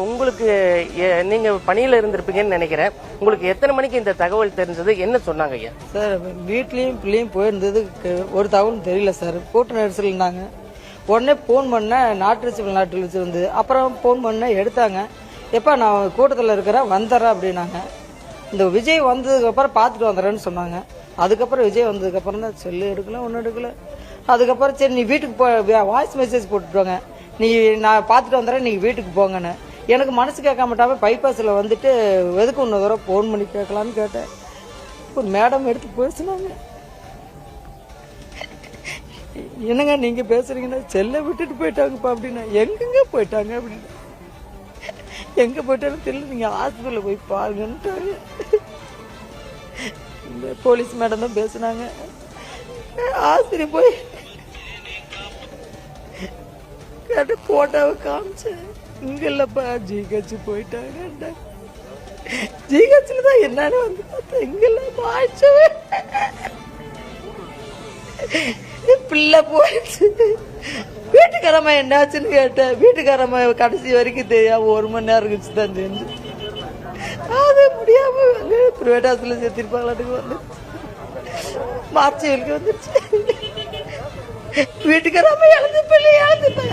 உங்களுக்கு நீங்க பணியில இருந்திருப்பீங்கன்னு நினைக்கிறேன். உங்களுக்கு எத்தனை மணிக்கு இந்த தகவல் தெரிஞ்சது? என்ன சொன்னாங்க ஐயா? சார் வீட்லயும் பிள்ளையும் போயிருந்தது ஒரு தகவலும் தெரியல சார். கூட்ட நெரிசல் இருந்தாங்க. உடனே போன் பண்ண நாட்டு வச்சிருந்து அப்புறம் போன் பண்ண எடுத்தாங்க. எப்ப நான் கூட்டத்தில் இருக்கிறேன் வந்துடுறேன் அப்படின்னாங்க. இந்த விஜய் வந்ததுக்கு அப்புறம் பார்த்துட்டு வந்துடுறேன்னு சொன்னாங்க. அதுக்கப்புறம் விஜய் வந்ததுக்கு அப்புறம் தான் செல்லு எடுக்கல, ஒன்றும் எடுக்கல. அதுக்கப்புறம் சரி நீ வீட்டுக்கு போ, வாய்ஸ் மெசேஜ் போட்டுட்டுவாங்க, நீ நான் பார்த்துட்டு வந்துடுறேன், நீங்க வீட்டுக்கு போங்கன்னு. எனக்கு மனசு கேட்க மாட்டாம பைபாஸில் வந்துட்டு எதுக்கு இன்னொரு தடவை ஃபோன் பண்ணி கேட்கலான்னு கேட்டேன். ஒரு மேடம் எடுத்து பேசினாங்க. என்னங்க நீங்க பேசுறீங்கன்னா செல்லை விட்டுட்டு போயிட்டாங்கப்பா அப்படின்னா. எங்கெங்க போயிட்டாங்க அப்படின்னு. எங்க போயிட்டாலும் தெரியல, நீங்க ஹாஸ்பிட்டல் போய் பாருங்கன்ட்டாங்க. இந்த போலீஸ் மேடம் தான் பேசினாங்க. ஆசிரியர் போய் கேட்டு போட்டோவை காமிச்சேன். இங்க இல்லப்பா ஜிஹெச் போயிட்டாங்க. ஜிஹெச்ல தான் என்னன்னு வந்து பார்த்தா இங்க இல்ல ஆயிடுச்சு. பிள்ளை போயிடுச்சு. வீட்டுக்காரம்மா என்னாச்சுன்னு கேட்டேன். வீட்டுக்காரம்மா கடைசி வரைக்கும் தெரியாம 1 மணி நேரம் கழிச்சு தான் தெரிஞ்சு. அது முடியாம பிரைவேட் ஹாஸ்பிட்டல் சேர்த்திருப்பாங்களாட்டுக்கு வந்து மார்ச் வரைக்கும் வந்துருச்சு. வீட்டுக்காரம்மா இழந்து பிள்ளை இழந்துட்டாங்க.